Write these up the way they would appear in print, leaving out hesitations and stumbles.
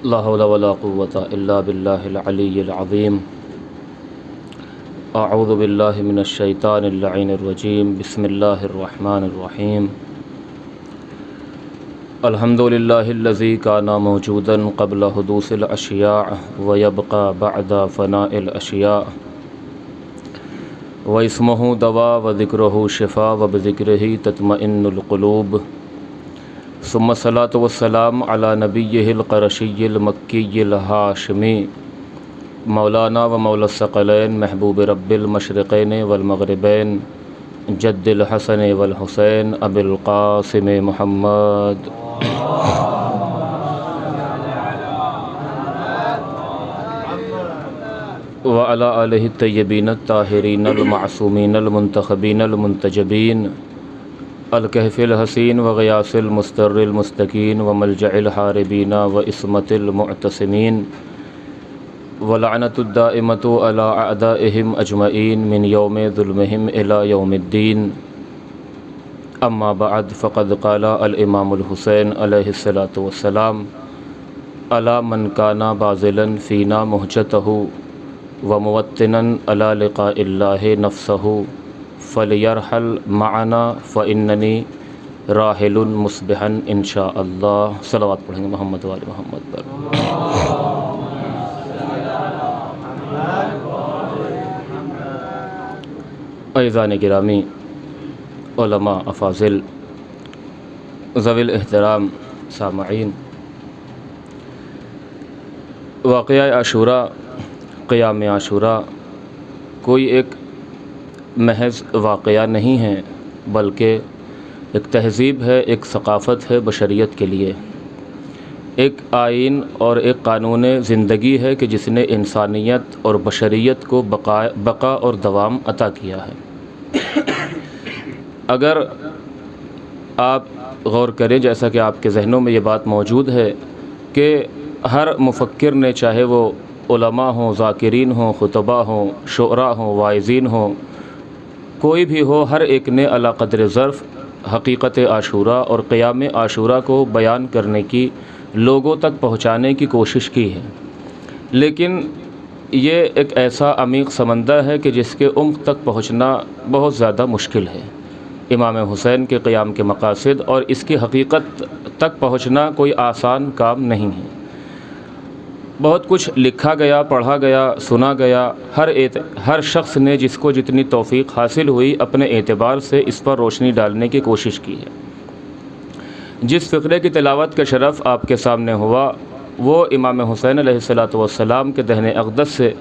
لا حول ولا قوة إلا بالله العلي العظيم. أعوذ بالله من الشيطان اللعين الرجيم. بسم الله الرحمن الرحيم. الحمد لله الذي كان موجودا قبل حدوث الأشياء ويبقى بعد فناء الأشياء، واسمه دواء وذكره شفاء وبذكره تطمئن القلوب. ثم الصلاة والسلام على نبيه القرشي المكي الهاشمي مولانا ومولا الثقلين محبوب رب المشرقين والمغربين جد الحسن والحسين أبي القاسم محمد وعلى آله الطيبين الطاهرين المعصومين المنتخبين المنتجبين الكهف الحسين وغياث المستر المستكين وملجأ الحاربين وإصمة المعتصمين ولعنة الدائمة على أعدائهم أجمعين من يوم ظلمهم إلى يوم الدين. أما بعد، فقد قال الإمام الحسين عليه الصلاة والسلام: ألا من كان باذلا فينا مهجته وموطنا على لقاء الله نفسه فليرحل معنا فإنني راحل مصبحا إن شاء اللہ. صلوات پڑھیں گے محمد وآل محمد پر. اعزان گرامی، علماء افاضل، ذوی الاحترام سامعین، واقعہ عاشوراء، قیام عاشوراء کوئی ایک محض واقعہ نہیں ہے، بلکہ ایک تہذیب ہے، ایک ثقافت ہے بشریت کے لیے، ایک آئین اور ایک قانون زندگی ہے کہ جس نے انسانیت اور بشریت کو بقا اور دوام عطا کیا ہے. اگر آپ غور کریں، جیسا کہ آپ کے ذہنوں میں یہ بات موجود ہے کہ ہر مفکر نے، چاہے وہ علماء ہوں، ذاکرین ہوں، خطباء ہوں، شعراء ہوں، واعظین ہوں، کوئی بھی ہو، ہر ایک نے علی قدر ظرف حقیقت عاشوراء اور قیام عاشوراء کو بیان کرنے کی، لوگوں تک پہنچانے کی کوشش کی ہے. لیکن یہ ایک ایسا عمیق سمندر ہے کہ جس کے عمق تک پہنچنا بہت زیادہ مشکل ہے. امام حسین کے قیام کے مقاصد اور اس کی حقیقت تک پہنچنا کوئی آسان کام نہیں ہے. بہت کچھ لکھا گیا، پڑھا گیا، سنا گیا. ہر شخص نے جس کو جتنی توفیق حاصل ہوئی اپنے اعتبار سے اس پر روشنی ڈالنے کی کوشش کی ہے. جس فقرے کی تلاوت کا شرف آپ کے سامنے ہوا وہ امام حسین علیہ الصلاۃ والسلام کے دہن اقدس سے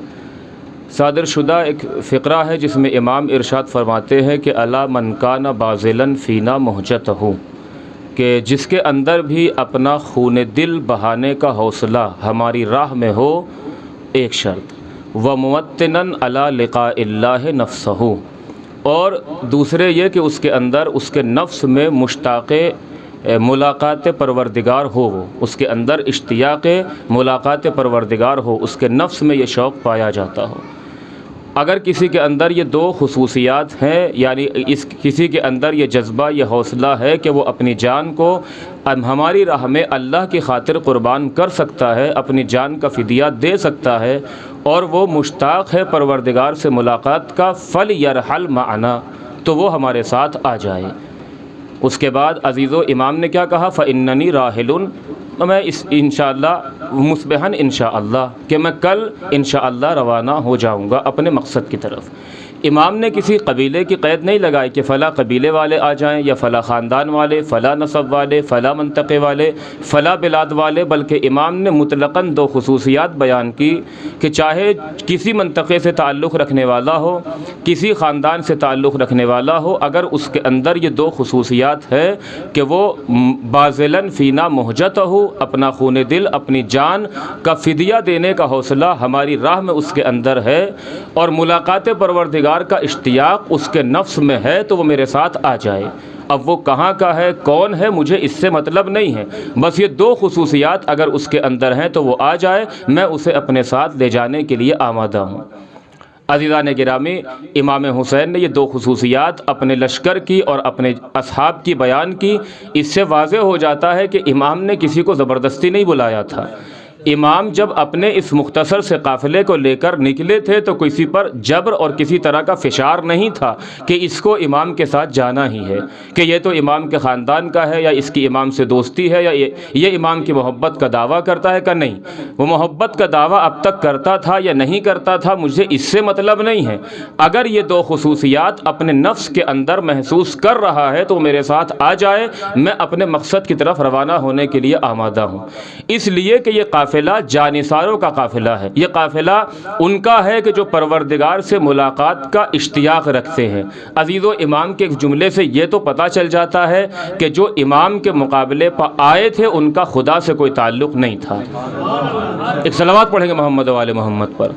صادر شدہ ایک فقرہ ہے، جس میں امام ارشاد فرماتے ہیں کہ الا من کان باذلا فینا مہجتہ، کہ جس کے اندر بھی اپنا خون دل بہانے کا حوصلہ ہماری راہ میں ہو، ایک شرط، وموطنا علی لقاء اللہ نفسہ، اور دوسرے یہ کہ اس کے اندر، اس کے نفس میں مشتاق ملاقات پروردگار ہو، وہ اس کے اندر اشتیاق ملاقات پروردگار ہو، اس کے نفس میں یہ شوق پایا جاتا ہو. اگر کسی کے اندر یہ دو خصوصیات ہیں، یعنی کسی کے اندر یہ جذبہ، یہ حوصلہ ہے کہ وہ اپنی جان کو ہماری راہ میں اللہ کی خاطر قربان کر سکتا ہے، اپنی جان کا فدیہ دے سکتا ہے، اور وہ مشتاق ہے پروردگار سے ملاقات کا، فَلْيَرْحَلْ مَعَنَا، تو وہ ہمارے ساتھ آ جائے. اس کے بعد عزیزو امام نے کیا کہا؟ فَإِنَّنِي رَاحِلٌ، میں انشاءاللہ مصبحاً انشاءاللہ، کہ میں کل انشاءاللہ روانہ ہو جاؤں گا اپنے مقصد کی طرف. امام نے کسی قبیلے کی قید نہیں لگائی کہ فلاں قبیلے والے آ جائیں، یا فلاں خاندان والے، فلاں نسب والے، فلاں منطقے والے، فلاں بلاد والے، بلکہ امام نے مطلقاً دو خصوصیات بیان کی کہ چاہے کسی منطقے سے تعلق رکھنے والا ہو، کسی خاندان سے تعلق رکھنے والا ہو، اگر اس کے اندر یہ دو خصوصیات ہے کہ وہ باذلاً فینا مہجتہ، اپنا خون دل، اپنی جان کا فدیہ دینے کا حوصلہ ہماری راہ میں اس کے اندر ہے، اور ملاقات پروردگار کا اشتیاق اس کے نفس میں ہے، تو وہ میرے ساتھ آ جائے. اب وہ کہاں کا ہے، کون ہے، مجھے اس سے مطلب نہیں ہے، بس یہ دو خصوصیات اگر اس کے اندر ہیں تو وہ آ جائے، میں اسے اپنے ساتھ لے جانے کے لیے آمادہ ہوں. عزیزان گرامی، امام حسین نے یہ دو خصوصیات اپنے لشکر کی اور اپنے اصحاب کی بیان کی. اس سے واضح ہو جاتا ہے کہ امام نے کسی کو زبردستی نہیں بلایا تھا. امام جب اپنے اس مختصر سے قافلے کو لے کر نکلے تھے تو کسی پر جبر اور کسی طرح کا فشار نہیں تھا کہ اس کو امام کے ساتھ جانا ہی ہے، کہ یہ تو امام کے خاندان کا ہے یا اس کی امام سے دوستی ہے یا یہ امام کی محبت کا دعویٰ کرتا ہے کہ نہیں، وہ محبت کا دعویٰ اب تک کرتا تھا یا نہیں کرتا تھا مجھے اس سے مطلب نہیں ہے، اگر یہ دو خصوصیات اپنے نفس کے اندر محسوس کر رہا ہے تو میرے ساتھ آ جائے، میں اپنے مقصد کی طرف روانہ ہونے کے لیے آمادہ ہوں۔ اس لیے کہ یہ قافلہ جانثاروں کا قافلہ ہے، یہ قافلہ ان کا ہے کہ جو پروردگار سے ملاقات کا اشتیاق رکھتے ہیں۔ عزیزو، امام کے ایک جملے سے یہ تو پتہ چل جاتا ہے کہ جو امام کے مقابلے پر آئے تھے ان کا خدا سے کوئی تعلق نہیں تھا۔ ایک صلوات پڑھیں گے محمد و آل محمد پر۔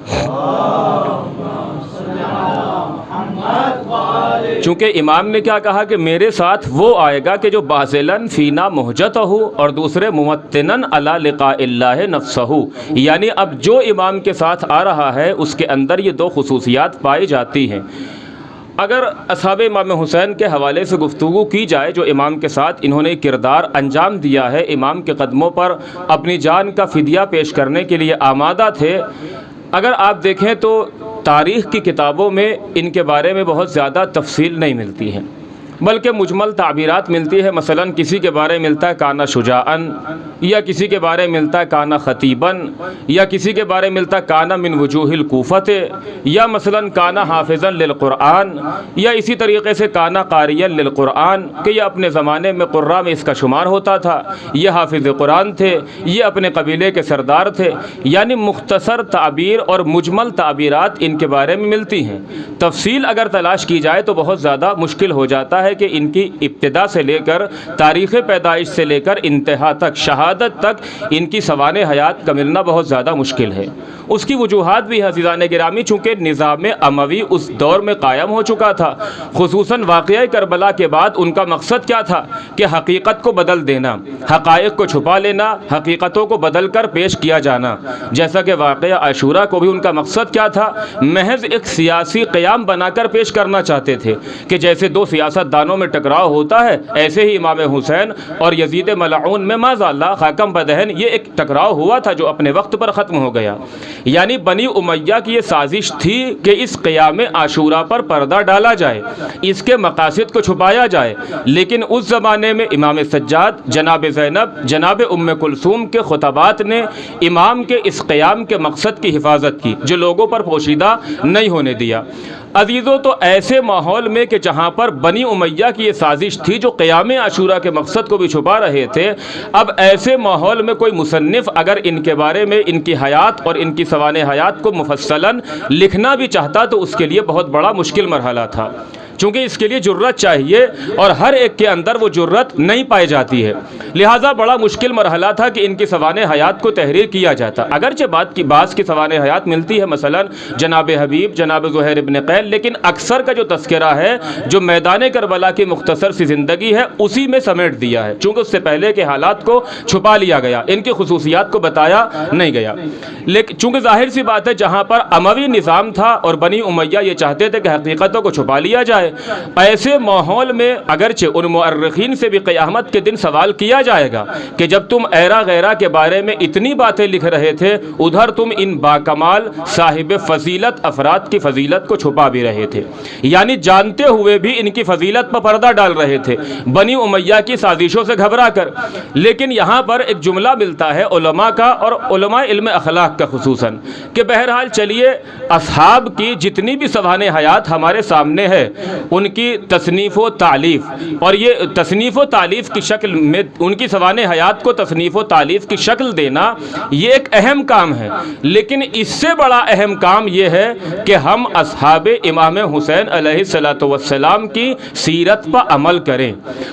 چونکہ امام نے کیا کہا کہ میرے ساتھ وہ آئے گا کہ جو باذلاً فینا محجتہ اور دوسرے ممتناً علی لقاء اللہ نفسہ، یعنی اب جو امام کے ساتھ آ رہا ہے اس کے اندر یہ دو خصوصیات پائی جاتی ہیں۔ اگر اصحاب امام حسین کے حوالے سے گفتگو کی جائے جو امام کے ساتھ انہوں نے کردار انجام دیا ہے، امام کے قدموں پر اپنی جان کا فدیہ پیش کرنے کے لیے آمادہ تھے، اگر آپ دیکھیں تو تاریخ کی کتابوں میں ان کے بارے میں بہت زیادہ تفصیل نہیں ملتی ہے، بلکہ مجمل تعبیرات ملتی ہے۔ مثلا کسی کے بارے میں ملتا ہے کانا شجاعن، یا کسی کے بارے میں ملتا ہے کانا خطیبن، یا کسی کے بارے میں ملتا ہے کانا من وجوہ الکوفت، یا مثلا کانا حافظا للقرآن، یا اسی طریقے سے کانا قاریا للقرآن، کہ یہ اپنے زمانے میں قراء میں اس کا شمار ہوتا تھا، یہ حافظ قرآن تھے، یہ اپنے قبیلے کے سردار تھے، یعنی مختصر تعبیر اور مجمل تعبیرات ان کے بارے میں ملتی ہیں۔ تفصیل اگر تلاش کی جائے تو بہت زیادہ مشکل ہو جاتا ہے کہ ان کی ابتدا سے لے کر تاریخ پیدائش سے لے کر انتہا تک، شہادت تک ان کی سوانح حیات کا ملنا بہت زیادہ مشکل ہے۔ اس کی وجوہات بھی ہیں عزیزان گرامی، چونکہ نظام اموی اس دور میں قائم ہو چکا تھا، خصوصاً واقعہ کربلا کے بعد ان کا مقصد کیا تھا کہ حقیقت کو بدل دینا، حقائق کو چھپا لینا، حقیقتوں کو بدل کر پیش کیا جانا۔ جیسا کہ واقعہ عاشورہ کو بھی ان کا مقصد کیا تھا، محض ایک سیاسی قیام بنا کر پیش کرنا چاہتے تھے کہ جیسے دو سیاست دانوں میں ٹکراؤ ہوتا ہے، ایسے ہی امام حسین اور یزید ملعون میں معاذ اللہ خاکم بدہن یہ ایک ٹکراؤ ہوا تھا جو اپنے وقت پر ختم ہو گیا۔ یعنی بنی امیہ کی یہ سازش تھی کہ اس قیام عاشورہ پر پردہ ڈالا جائے، اس کے مقاصد کو چھپایا جائے، لیکن اس زمانے میں امام سجاد، جناب زینب، جناب ام کلثوم کے خطبات نے امام کے اس قیام کے مقصد کی حفاظت کی جو لوگوں پر پوشیدہ نہیں ہونے دیا۔ عزیزو، تو ایسے ماحول میں کہ جہاں پر بنی امیہ کی یہ سازش تھی جو قیام عاشورہ کے مقصد کو بھی چھپا رہے تھے، اب ایسے ماحول میں کوئی مصنف اگر ان کے بارے میں ان کی حیات اور ان کی سوانح حیات کو مفصلاً لکھنا بھی چاہتا تو اس کے لیے بہت بڑا مشکل مرحلہ تھا، چونکہ اس کے لیے جرت چاہیے اور ہر ایک کے اندر وہ جرت نہیں پائی جاتی ہے، لہٰذا بڑا مشکل مرحلہ تھا کہ ان کی سوانح حیات کو تحریر کیا جاتا۔ اگرچہ بعض کی سوانح حیات ملتی ہے، مثلا جناب حبیب، جناب زہیر ابن قیل، لیکن اکثر کا جو تذکرہ ہے جو میدان کربلا کی مختصر سی زندگی ہے اسی میں سمیٹ دیا ہے، چونکہ اس سے پہلے کے حالات کو چھپا لیا گیا، ان کی خصوصیات کو بتایا نہیں گیا۔ لیکن چونکہ ظاہر سی بات ہے جہاں پر اموی نظام تھا اور بنی امیہ یہ چاہتے تھے کہ حقیقتوں کو چھپا لیا جائے، ایسے ماحول میں اگرچہ ان مؤرخین سے بھی قیامت کے دن سوال کیا جائے گا کہ جب تم ایرا غیرہ کے بارے میں اتنی باتیں لکھ رہے تھے، ادھر تم ان باکمال صاحب فضیلت افراد کی فضیلت کو چھپا بھی رہے تھے، یعنی جانتے ہوئے بھی ان کی فضیلت پر پردہ ڈال رہے تھے بنی امیہ کی سازشوں سے گھبرا کر۔ لیکن یہاں پر ایک جملہ ملتا ہے علماء کا اور علماء علم اخلاق کا خصوصاً کہ بہرحال چلیے اصحاب کی جتنی بھی سوانح حیات ہمارے سامنے ہے ان کی تصنیف و تالیف، اور یہ تصنیف و تالیف کی شکل میں ان کی سوانح حیات کو تصنیف و تالیف کی شکل دینا یہ ایک اہم کام ہے، لیکن اس سے بڑا اہم کام یہ ہے کہ ہم اصحاب امام حسین علیہ السلام کی سیرت پر عمل کریں،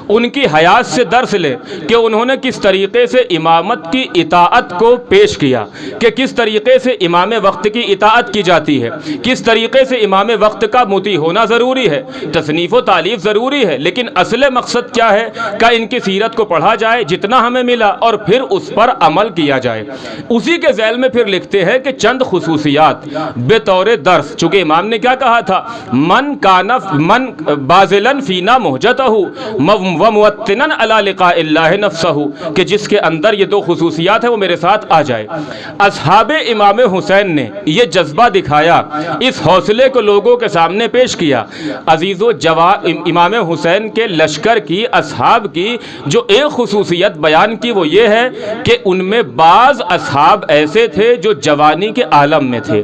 ان کی حیات سے درس لیں کہ انہوں نے کس طریقے سے امامت کی اطاعت کو پیش کیا، کہ کس طریقے سے امام وقت کی اطاعت کی جاتی ہے، کس طریقے سے امام وقت کا مطیع ہونا ضروری ہے، تصنیف و تالیف ضروری ہے، لیکن اصل مقصد کیا ہے کہ ان کی سیرت کو پڑھا جائے جتنا ہمیں ملا اور پھر اس پر عمل کیا جائے۔ اسی کے ذیل میں پھر لکھتے ہیں کہ چند خصوصیات بطور درس، چونکہ امام نے کیا کہا تھا، من بازلن فینا مہجتہ وموطنا علی لقاء اللہ نفسہ، کہ جس کے اندر یہ دو خصوصیات ہیں وہ میرے ساتھ آ جائے۔ اصحاب امام حسین نے یہ جذبہ دکھایا، اس حوصلے کو لوگوں کے سامنے پیش کیا۔ عزیزو، امام حسین کے لشکر کی، اصحاب کی جو ایک خصوصیت بیان کی وہ یہ ہے کہ ان میں بعض اصحاب ایسے تھے جو جوانی کے عالم میں تھے۔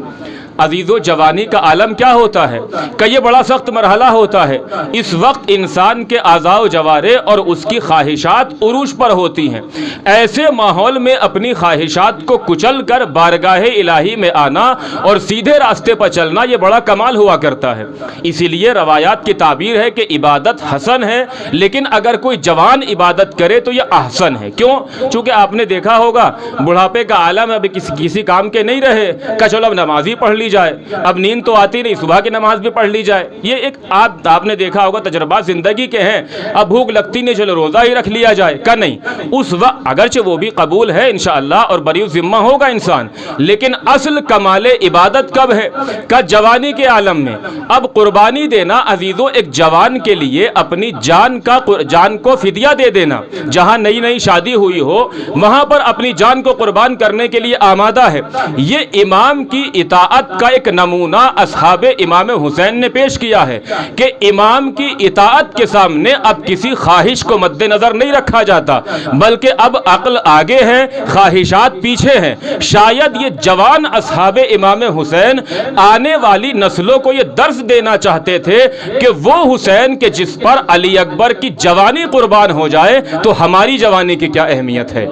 عزیزو، جوانی کا عالم کیا ہوتا ہے کہ یہ بڑا سخت مرحلہ ہوتا ہے۔ اس وقت انسان کے اعضاء و جوارح اور اس کی خواہشات عروج پر ہوتی ہیں۔ ایسے ماحول میں اپنی خواہشات کو کچل کر بارگاہ الہی میں آنا اور سیدھے راستے پر چلنا یہ بڑا کمال ہوا کرتا ہے۔ اسی لیے روایات کی تعبیر ہے کہ عبادت حسن ہے، لیکن اگر کوئی جوان عبادت کرے تو یہ احسن ہے۔ کیوں؟ چونکہ آپ نے دیکھا ہوگا بڑھاپے کا عالم ابھی کسی کام کے نہیں رہے کہ چلو اب نماز ہی پڑھ لی جائے، اب نیند تو آتی نہیں، صبح کی نماز بھی پڑھ لی جائے۔ یہ ایک آپ نے دیکھا ہوگا تجربات زندگی کے ہیں، اب بھوک لگتی نہیں چلو روزہ ہی رکھ لیا جائے کا نہیں۔ اس وقت اگرچہ وہ بھی قبول ہے انشاءاللہ اور بری ذمہ ہوگا انسان، لیکن اصل کمال عبادت کب ہے؟ کہ جوانی کے عالم میں۔ اب قربانی دینا عزیزو، ایک جوان کے لیے اپنی جان کو فدیہ دے دینا، جہاں نئی نئی شادی ہوئی ہو وہاں پر اپنی جان کو قربان کرنے کے لیے آمادہ ہے۔ یہ امام کی اطاعت کا ایک نمونہ اصحاب امام حسین نے پیش کیا ہے کہ امام کی اطاعت کے سامنے اب کسی خواہش کو مد نظر نہیں رکھا جاتا، بلکہ اب عقل آگے ہے، خواہشات پیچھے ہیں۔ شاید یہ جوان اصحاب امام حسین آنے والی نسلوں کو یہ درس دینا چاہتے تھے کہ وہ حسین کے جس پر علی اکبر کی جوانی قربان ہو جائے تو ہماری جوانی کی کیا اہمیت ہے،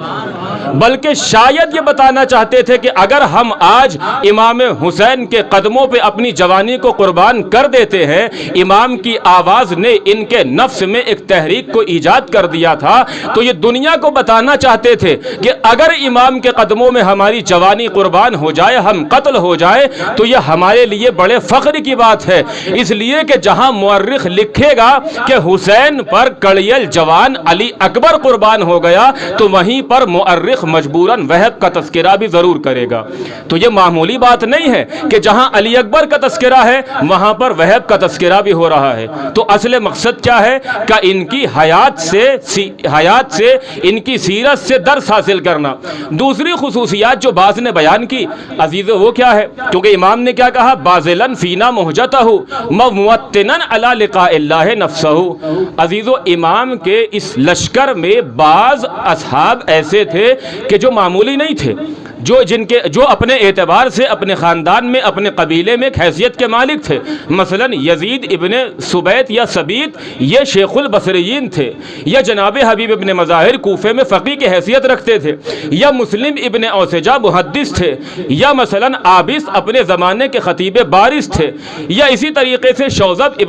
بلکہ شاید یہ بتانا چاہتے تھے کہ اگر ہم آج امام حسین کے قدموں پہ اپنی جوانی کو قربان کر دیتے ہیں، امام کی آواز نے ان کے نفس میں ایک تحریک کو ایجاد کر دیا تھا، تو یہ دنیا کو بتانا چاہتے تھے کہ اگر امام کے قدموں میں ہماری جوانی قربان ہو جائے، ہم قتل ہو جائے، تو یہ ہمارے لیے بڑے فخر کی بات ہے۔ اس لیے کہ جہاں مورخ لکھے گا کہ حسین پر کڑیل جوان علی اکبر قربان ہو گیا، تو وہیں پر مورخ مجبوراً وہب کا تذکرہ بھی ضرور کرے گا۔ تو یہ معمولی بات نہیں ہے کہ جہاں علی اکبر کا تذکرہ ہے وہاں پر وہب کا تذکرہ بھی ہو رہا ہے۔ تو اصل مقصد کیا ہے کہ ان کی حیات سے ان کی سیرت سے درس حاصل کرنا۔ دوسری خصوصیات جو بعض نے بیان کی عزیزو وہ کیا ہے؟ کیونکہ امام نے کیا کہا، بازلن فینا مہجتہ موطنا علی لقاء اللہ نفسہ۔ عزیزو، امام کے اس لشکر میں بعض اصحاب ایسے تھے کہ جو معمولی نہیں تھے، جو اپنے اعتبار سے اپنے خاندان میں اپنے قبیلے میں ایک حیثیت کے مالک تھے۔ مثلا یزید ابن سبیت یا سبیت یہ شیخ البصریین تھے، یا جناب حبیب ابن مظاہر کوفے میں فقیہ کی حیثیت رکھتے تھے، یا مسلم ابن اوسجہ محدث تھے، یا مثلا عابس اپنے زمانے کے خطیب بارز تھے، یا اسی طریقے سے شوذب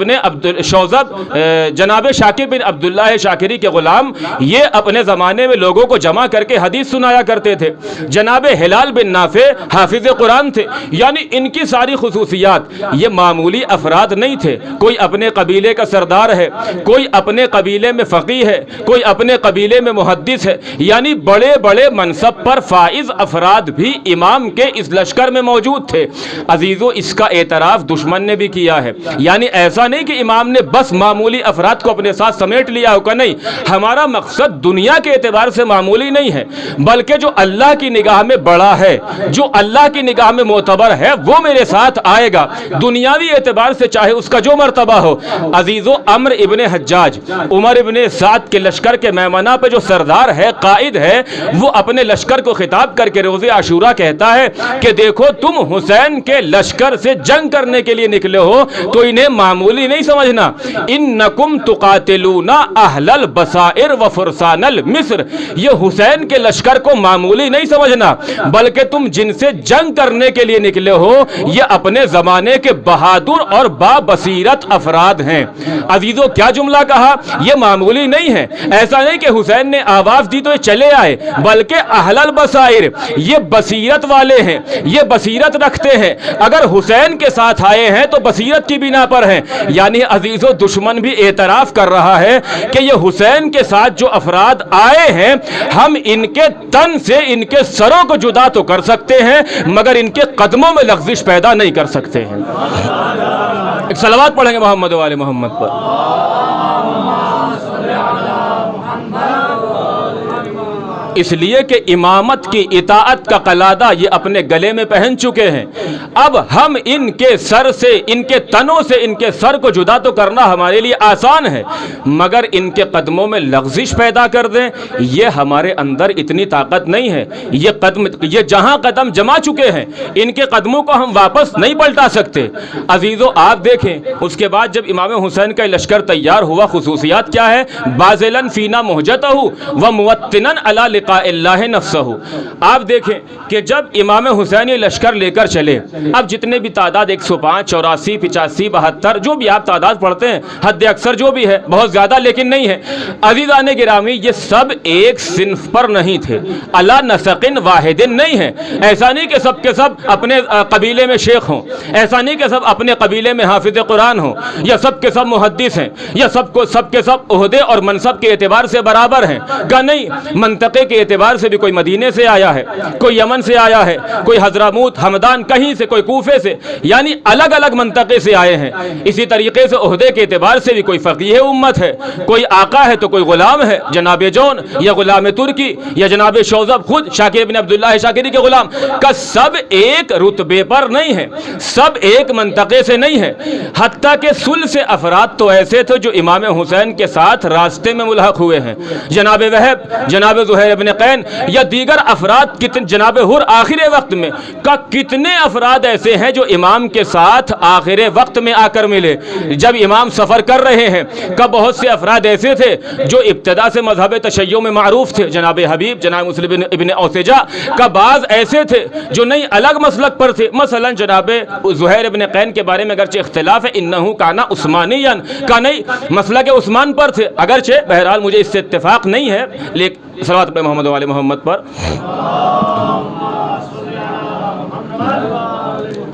جناب شاکر بن عبداللہ شاکری کے غلام، یہ اپنے زمانے میں لوگوں کو جمع کر کے حدیث سنایا کرتے تھے۔ جناب ہلال بن نافع حافظ قرآن تھے۔ یعنی ان کی ساری خصوصیات، یہ معمولی افراد نہیں تھے۔ کوئی اپنے قبیلے کا سردار ہے، کوئی اپنے قبیلے میں فقیہ ہے، کوئی اپنے قبیلے میں محدث ہے، یعنی بڑے بڑے منصب پر فائز افراد بھی امام کے اس لشکر میں موجود تھے۔ عزیزو، اس کا اعتراف دشمن نے بھی کیا ہے۔ یعنی ایسا نہیں کہ امام نے بس معمولی افراد کو اپنے ساتھ سمیٹ لیا ہوگا، نہیں، ہمارا مقصد دنیا کے اعتبار سے معمولی نہیں ہے، بلکہ جو اللہ کی نگاہ میں بڑا ہے، جو اللہ کی نگاہ میں معتبر ہے، وہ میرے ساتھ آئے گا، دنیاوی اعتبار سے چاہے اس کا جو مرتبہ ہو۔ عزیزو، عمرو ابن حجاج عمر ابن سعد کے لشکر کے میمنہ پہ جو سردار ہے، قائد ہے، وہ اپنے لشکر کو خطاب کر کے روز عاشورہ کہتا ہے کہ دیکھو تم حسین کے لشکر سے جنگ کرنے کے لیے نکلے ہو تو انہیں معمولی نہیں سمجھنا۔ انکم تقاتلون اہل البصائر وفرسان المصر، یہ حسین کے لشکر کو معمولی نہیں سمجھنا، بلکہ تم جن سے جنگ کرنے کے لیے نکلے ہو یہ اپنے زمانے کے بہادر اور بابصیرت افراد ہیں۔ عزیزو کیا جملہ کہا، یہ معمولی نہیں ہے۔ ایسا نہیں کہ حسین نے آواز دی تو یہ چلے آئے، بلکہ اہل البصائر، یہ بصیرت والے ہیں، یہ بصیرت رکھتے ہیں۔ اگر حسین کے ساتھ آئے ہیں تو بصیرت کی بنا پر ہیں۔ یعنی عزیزو دشمن بھی اعتراف کر رہا ہے کہ یہ حسین کے ساتھ جو افراد آئے ہیں، ہم ان کے تن سے ان کے سروں کو جدا تو کر سکتے ہیں مگر ان کے قدموں میں لغزش پیدا نہیں کر سکتے ہیں۔ ایک صلوات پڑھیں گے محمد و آل محمد پر۔ اس لیے کہ امامت کی اطاعت کا قلادہ یہ اپنے گلے میں پہن چکے ہیں۔ اب ہم ان کے سر سے، ان کے تنوں سے ان کے سر کو جدا تو کرنا ہمارے لیے آسان ہے، مگر ان کے قدموں میں لغزش پیدا کر دیں، یہ ہمارے اندر اتنی طاقت نہیں ہے۔ یہ جہاں قدم جما چکے ہیں، ان کے قدموں کو ہم واپس نہیں پلٹا سکتے۔ عزیزو آپ دیکھیں، اس کے بعد جب امام حسین کا لشکر تیار ہوا، خصوصیات کیا ہے؟ بازلن فینا مہجتہ و موطنن علی لقاء اللہ نفسہ۔ آپ دیکھیں کہ جب امام حسین یہ لشکر لے کر چلے، اب جتنے بھی تعداد 105 84 85 72 جو بھی آپ تعداد پڑھتے ہیں، حد اکثر جو بھی ہے، بہت زیادہ لیکن نہیں ہے۔ عزیزان گرامی، یہ سب ایک صنف پر نہیں تھے، علی نسق واحد نہیں ہے۔ ایسا نہیں کہ سب کے سب اپنے قبیلے میں شیخ ہوں، ایسا نہیں کہ سب اپنے قبیلے میں حافظ قرآن ہوں، یا سب کے سب محدث ہیں، یا سب کے سب عہدے اور منصب کے اعتبار سے برابر ہیں۔ کہ نہیں، منطقے کے اعتبار سے بھی کوئی مدینے سے آیا ہے، کوئی یمن سے آیا ہے، کوئی حضرموت ہمدان کہیں سے، کوئی کوفے سے، یعنی الگ الگ منطقے سے آئے ہیں۔ اسی طریقے سے عہدے کے اعتبار سے بھی کوئی فقیہ امت ہے، کوئی آقا ہے تو کوئی غلام ہے، جناب جون یا غلام ترکی یا جناب شوذب خود شاکر بن عبداللہ شاکری کے غلام کا سب ایک رتبے پر نہیں ہے، سب ایک منطقے سے نہیں ہے۔ حتیٰ کہ ثلث افراد تو ایسے تھے جو امام حسین کے ساتھ راستے میں ملحق ہوئے ہیں، جناب وہب، جناب زہیر ابن قین یا دیگر افراد، جناب حر آخر وقت میں کا کتنے افراد ایسے ہیں جو امام کے ساتھ آخر وقت میں آ کر ملے جب امام سفر کر رہے ہیں۔ کا بہت سے افراد ایسے تھے جو ابتدا سے مذہب تشیع میں معروف تھے، جناب حبیب، جناب مسلم ابن اوسجہ کا بعض ایسے تھے جو نئی الگ مسلک پر تھے۔ مثلا جناب زہیر ابن قین کے بارے میں اگرچہ اختلاف ہے، انہو کانا عثمانیا، کا نہیں مسلک عثمان پر تھے، اگرچہ بہرحال مجھے اس سے اتفاق نہیں ہے، لیکن صلوات پہ محمد و آل محمد پر۔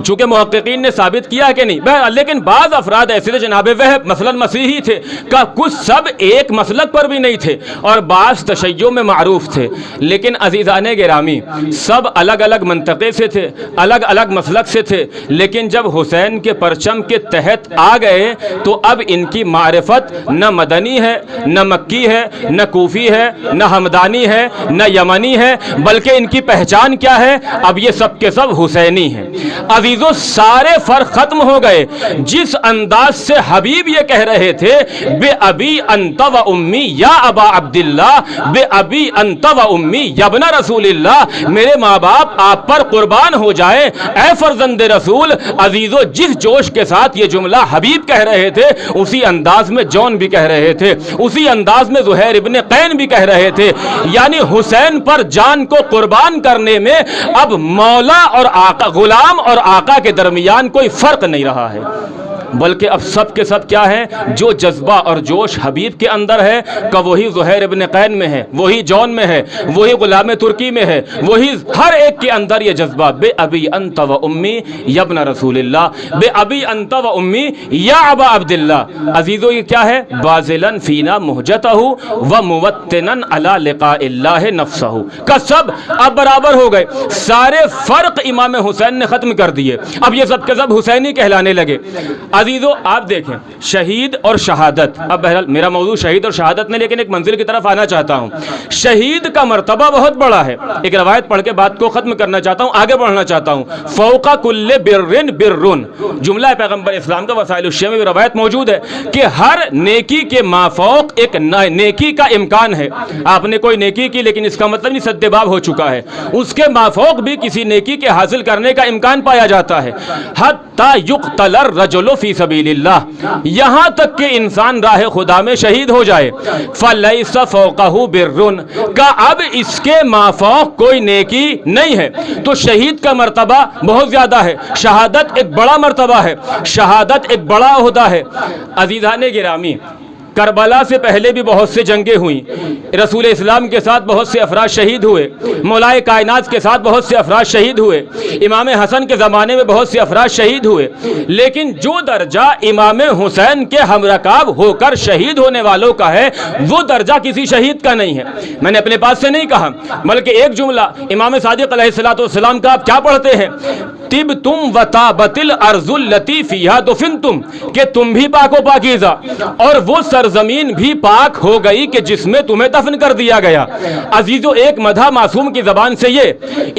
چونکہ محققین نے ثابت کیا کہ نہیں، بہرحال لیکن بعض افراد ایسے تھے، جناب وہب مثلا مسیحی تھے، کا کچھ سب ایک مسلک پر بھی نہیں تھے اور بعض تشیع میں معروف تھے۔ لیکن عزیزان گرامی، سب الگ الگ منطقے سے تھے، الگ الگ مسلک سے تھے، لیکن جب حسین کے پرچم کے تحت آ گئے تو اب ان کی معرفت نہ مدنی ہے، نہ مکی ہے، نہ کوفی ہے، نہ ہمدانی ہے، نہ یمنی ہے، بلکہ ان کی پہچان کیا ہے؟ اب یہ سب کے سب حسینی ہیں۔ عزیزو سارے فرق ختم ہو گئے۔ جس انداز سے حبیب یہ کہہ رہے تھے بے ابی انت و امی یا ابا عبداللہ، بے ابی انت و امی یا ابن رسول اللہ، میرے ماں باپ آپ پر قربان ہو جائیں اے فرزند رسول۔ عزیزو جس جوش کے ساتھ یہ جملہ حبیب کہہ رہے تھے، اسی انداز میں جون بھی کہہ رہے تھے، اسی انداز میں زہیر ابن قین بھی کہہ رہے تھے۔ یعنی حسین پر جان کو قربان کرنے میں اب مولا اور آقا، غلام اور آقا کے درمیان کوئی فرق نہیں رہا ہے، بلکہ اب سب کے سب کیا ہے؟ جو جذبہ اور جوش حبیب کے اندر ہے کہ وہی زہیر ابن قین میں ہے، وہی جون میں ہے، وہی غلام ترکی میں ہے، وہی ہر ایک کے اندر یہ جذبہ بے ابی انت و امی یا ابن رسول اللہ، بے ابی انت و امی یا ابا عبداللہ۔ عزیزو یہ کیا ہے؟ بازلن فینا مہجتہ و موطنن علی لقاء اللہ نفسہ کا سب اب برابر ہو گئے۔ سارے فرق امام حسین نے ختم کر دیے، اب یہ سب کے سب حسینی کہلانے لگے۔ عزیزو آپ دیکھیں شہید اور شہادت، اب بہرحال میرا موضوع شہید اور شہادت نہیں، لیکن ایک منزل کی طرف آنا چاہتا ہوں۔ شہید کا مرتبہ بہت بڑا ہے، ایک روایت پڑھ کے بات کو ختم کرنا چاہتا ہوں، آگے بڑھنا چاہتا ہوں۔ فوق کل برن برن، جملہ پیغمبر اسلام کا وسائل الشیعہ میں بھی روایت موجود ہے کہ ہر نیکی کے مافوق ایک نیکی کا امکان ہے۔ آپ نے کوئی نیکی کی لیکن اس کا مطلب نہیں سد باب ہو چکا ہے، اس کے مافوق بھی کسی نیکی کے حاصل کرنے کا امکان پایا جاتا ہے۔ حتی یقتل الرجل فی فی سبیل اللہ، یہاں تک کہ انسان راہ خدا میں شہید ہو جائے، فلیس فوقہ برٌ، کا اب اس کے مافوق کوئی نیکی نہیں ہے۔ تو شہید کا مرتبہ بہت زیادہ ہے، شہادت ایک بڑا مرتبہ ہے، شہادت ایک بڑا عہدہ ہے۔ عزیزان گرامی، کربلا سے پہلے بھی بہت سے جنگیں ہوئیں، رسول اسلام کے ساتھ بہت سے افراد شہید ہوئے، مولائے کائنات کے ساتھ بہت سے افراد شہید ہوئے، امام حسن کے زمانے میں بہت سے افراد شہید ہوئے، لیکن جو درجہ امام حسین کے ہمرکاب ہو کر شہید ہونے والوں کا ہے وہ درجہ کسی شہید کا نہیں ہے۔ میں نے اپنے پاس سے نہیں کہا، بلکہ ایک جملہ امام صادق علیہ السلام کا آپ کیا پڑھتے ہیں، طب تم وطابت الارض التی فیہا دفنتم، کہ تم بھی پاک و پاکیزہ اور وہ سرزمین بھی پاک ہو گئی کہ جس میں تمہیں دفن کر دیا گیا۔ عزیزو، ایک مدح معصوم کی زبان سے یہ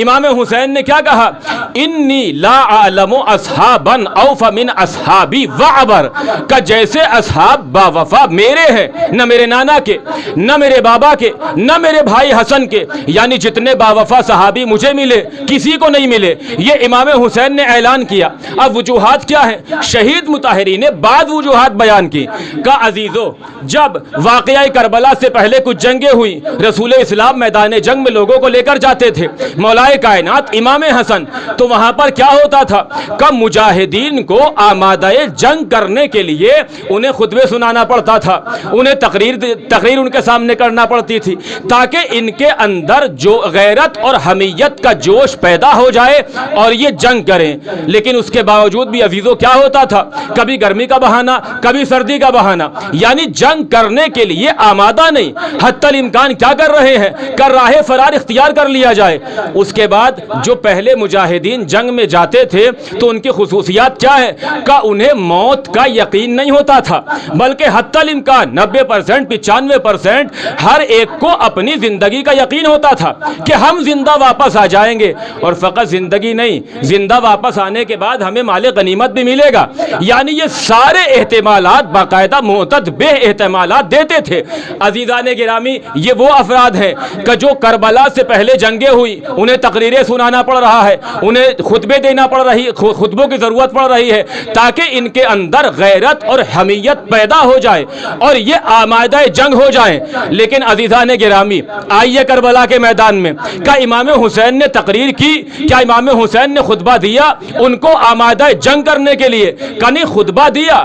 امام حسین نے کیا کہا، انی لا اعلم اصحابا اوف من اصحابی وعبر، کہ جیسے اصحاب با وفا میرے ہیں، نہ میرے نانا کے، نہ میرے بابا کے، نہ میرے بھائی حسن کے، یعنی جتنے با وفا صحابی مجھے ملے کسی کو نہیں ملے، یہ امام حسین نے اعلان کیا۔ اب وجوہات کیا ہیں؟ شہید مطہرین نے بعد وجوہات بیان کی کہ عزیزو، جب واقعہ کربلا سے پہلے کچھ جنگیں ہوئی، رسول اسلام میدان جنگ میں لوگوں کو لے کر جاتے تھے، مولائے کائنات امام حسن، تو وہاں پر کیا ہوتا تھا کہ مجاہدین کو آمادہ جنگ کرنے کے لیے انہیں خطبے سنانا پڑتا تھا، انہیں تقریر ان کے سامنے کرنا پڑتی تھی، تاکہ ان کے اندر جو غیرت اور حمیت کا جوش پیدا ہو جائے اور یہ جنگ کریں۔ لیکن اس کے باوجود بھی عزیزو کیا ہوتا تھا، کبھی گرمی کا بہانہ، کبھی سردی کا بہانہ، یعنی جنگ کرنے کے لیے آمادہ نہیں، حتی الامکان کیا کر رہے ہیں کہ راہ فرار اختیار کر لیا جائے۔ اس کے بعد جو پہلے مجاہدین جنگ میں جاتے تھے تو ان کی خصوصیات کیا ہے کہ انہیں موت کا یقین نہیں ہوتا تھا، بلکہ حتی الامکان 90% 95% ہر ایک کو اپنی زندگی کا یقین ہوتا تھا کہ ہم زندہ واپس آ جائیں گے، اور فقط زندگی نہیں، زندہ واپس آنے کے بعد ہمیں مال غنیمت بھی ملے گا، یعنی یہ سارے احتمالات باقاعدہ معتد بے احتمالات دیتے تھے۔ عزیزان گرامی، یہ وہ افراد ہیں کہ جو کربلا سے پہلے جنگیں ہوئی، انہیں تقریریں سنانا پڑ رہا ہے، انہیں خطبے دینا پڑ رہی، خطبوں کی ضرورت پڑ رہی ہے تاکہ ان کے اندر غیرت اور حمیت پیدا ہو جائے اور یہ آمادہ جنگ ہو جائیں۔ لیکن عزیزان گرامی، آئیے کربلا کے میدان میں، کیا امام حسین نے تقریر کی؟ کیا امام حسین نے خطبہ دیا ان کو آمادہ جنگ کرنے کے لیے؟ کنی خطبہ دیا،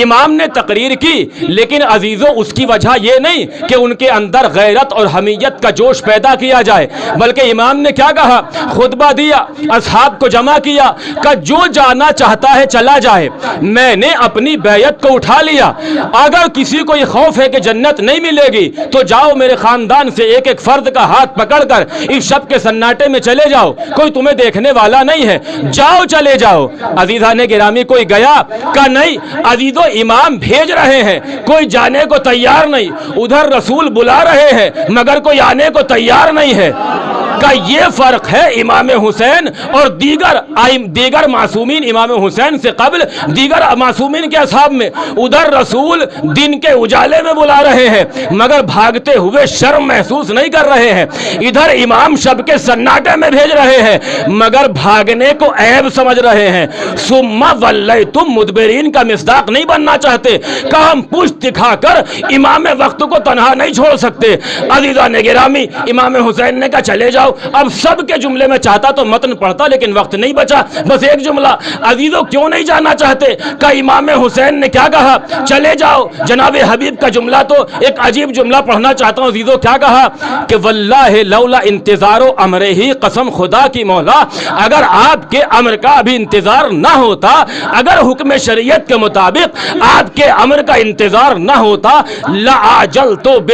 امام نے تقریر کی، لیکن عزیزو اس کی وجہ یہ نہیں کہ ان کے اندر غیرت اور حمیت کا جوش پیدا کیا جائے، بلکہ امام نے کیا کہا، خطبہ دیا، اصحاب کو جمع کیا کہ جو جانا چاہتا ہے چلا جائے، میں نے اپنی بیعت کو اٹھا لیا، اگر کسی کو یہ خوف ہے کہ جنت نہیں ملے گی تو جاؤ میرے خاندان سے ایک ایک فرد کا ہاتھ پکڑ کر اس شب کے سناٹے میں چلے جاؤ، کوئی تمہیں دیکھنے والا نہیں ہے، جاؤ چلے جاؤ۔ عزیزان گرامی، کوئی گیا کہ نہیں؟ عزیزو، امام بھیج رہے ہیں، کوئی جانے کو تیار نہیں، ادھر رسول بلا رہے ہیں مگر کوئی آنے کو تیار نہیں ہے۔ کہ یہ فرق ہے امام حسین اور دیگر معصومین امام حسین سے قبل دیگر معصومین کے اصحاب میں۔ ادھر رسول دن کے اجالے میں بلا رہے ہیں مگر بھاگتے ہوئے شرم محسوس نہیں کر رہے ہیں، ادھر امام شب کے سناٹے میں بھیج رہے ہیں مگر بھاگنے کو عیب سمجھ رہے ہیں۔ ثم ولیتم مدبرین کا مصداق نہیں بننا چاہتے کہ ہم پشت دکھا کر امام وقت کو تنہا نہیں چھوڑ سکتے۔ عزیزان گرامی، امام حسین نے کہا چلے جاؤ۔ اب سب کے جملے میں چاہتا تو متن پڑھتا لیکن وقت نہیں بچا، بس ایک جملہ۔ عزیزو، کیوں نہیں جانا چاہتے کہ امام حسین نے کیا کہا، چلے جاؤ۔ جناب حبیب کا جملہ تو ایک عجیب جملہ پڑھنا چاہتا ہوں۔ عزیزو، کیا کہا کہ واللہ لولا انتظار امر ہی، قسم خدا کی مولا، اگر آپ کے امر کا ابھی انتظار نہ ہوتا، اگر حکم شریعت کے مطابق آپ کے امر کا انتظار نہ ہوتا، لعاجلتہم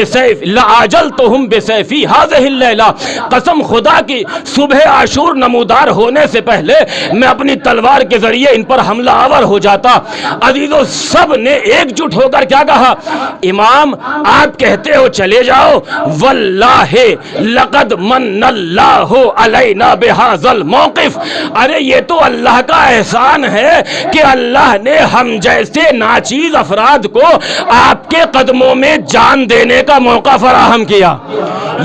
بسیفی ہذہ اللیلہ، قسم خدا کی صبح عاشور نمودار ہونے سے پہلے میں اپنی تلوار کے ذریعے ان پر حملہ آور ہو جاتا۔ عزیزو، سب نے ایک جٹ ہو کر کیا کہا، امام آپ کہتے ہو چلے جاؤ، واللہ لقد من اللہ علینا بہذا الموقف، ارے یہ تو اللہ کا احسان ہے کہ اللہ نے ہم جیسے ناچیز افراد کو آپ کے قدموں میں جان دینے کا موقع فراہم کیا۔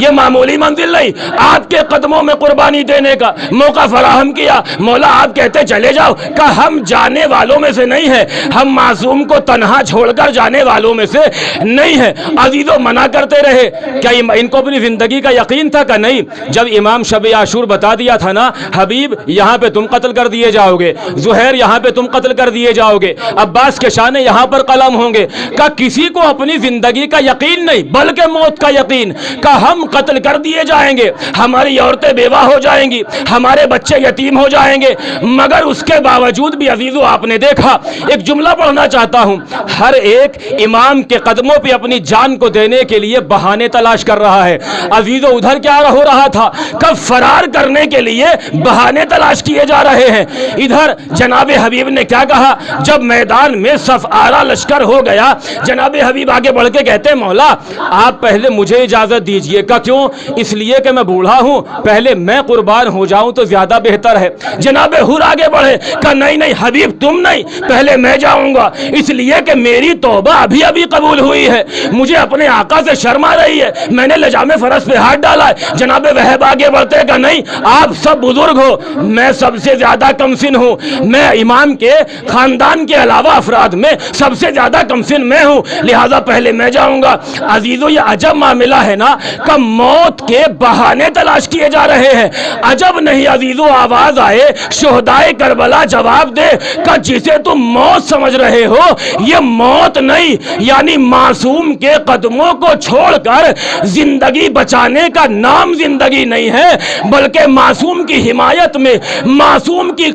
یہ معمولی منزل نہیں، آپ کے قدموں میں قربانی دینے کا موقع فراہم کیا، مولا آپ کہتے چلے جاؤ، کہ ہم جانے والوں میں سے نہیں ہیں، ہم معصوم کو تنہا چھوڑ کر جانے والوں میں سے نہیں ہیں۔ عزیزوں منع کرتے رہے، کیا ان کو اپنی زندگی کا یقین تھا کہ نہیں؟ جب امام شب عاشور بتا دیا تھا نا، حبیب یہاں پہ تم قتل کر دیے جاؤ گے، زہیر یہاں پہ تم قتل کر دیے جاؤ گے، عباس کے شانے یہاں پر قلم ہوں گے، کہ کسی کو اپنی زندگی کا یقین نہیں بلکہ موت کا یقین، کہ ہم قتل کر دیے جائیں گے، ہماری عورتیں بیوہ ہو جائیں گی، ہمارے بچے یتیم ہو جائیں گے، مگر اس کے باوجود بھی عزیزو آپ نے دیکھا، ایک جملہ پڑھنا چاہتا ہوں، ہر ایک امام کے قدموں پہ اپنی جان کو دینے کے لیے بہانے تلاش کر رہا ہے۔ عزیزو ادھر کیا ہو رہا تھا کہ فرار کرنے کے لیے بہانے تلاش کیے جا رہے ہیں، ادھر جناب حبیب نے کیا کہا؟ جب میدان میں صف آرا لشکر ہو گیا، جناب حبیب آگے بڑھ کے کہتے ہیں مولا آپ پہلے مجھے اجازت دیجئے، کہ کیوں؟ اس لیے کہ میں بوڑھا ہوں، پہلے میں قربان ہو جاؤں تو زیادہ بہتر ہے۔ جناب حور آگے بڑھے کہ نہیں نہیں حبیب تم نہیں، پہلے میں جاؤں گا، اس لیے کہ میری توبہ ابھی ابھی قبول ہوئی ہے، مجھے اپنے آقا سے شرم آ رہی ہے، میں نے لجام فرس پہ ہاتھ ڈالا ہے۔ جناب وہب آگے بڑھتے کہ نہیں آپ سب بزرگ ہو، میں سب سے زیادہ کم سن ہوں، میں امام کے خاندان کے علاوہ افراد میں سب سے زیادہ کم سن میں ہوں، لہٰذا پہلے میں جاؤں گا۔ عزیزو یہ عجب معاملہ ہے نا کہ موت کے بہانے تلاش کیے جا رہے ہیں۔ عجب نہیں عزیزو آواز آئے شہدائے کربلا جواب دے کہ جسے تم موت سمجھ رہے ہو یہ موت نہیں، یعنی معصوم کے قدموں کو چھوڑ کر زندگی بچانے کا نام زندگی نہیں ہے، بلکہ معصوم کی حمایت میں، معصوم کی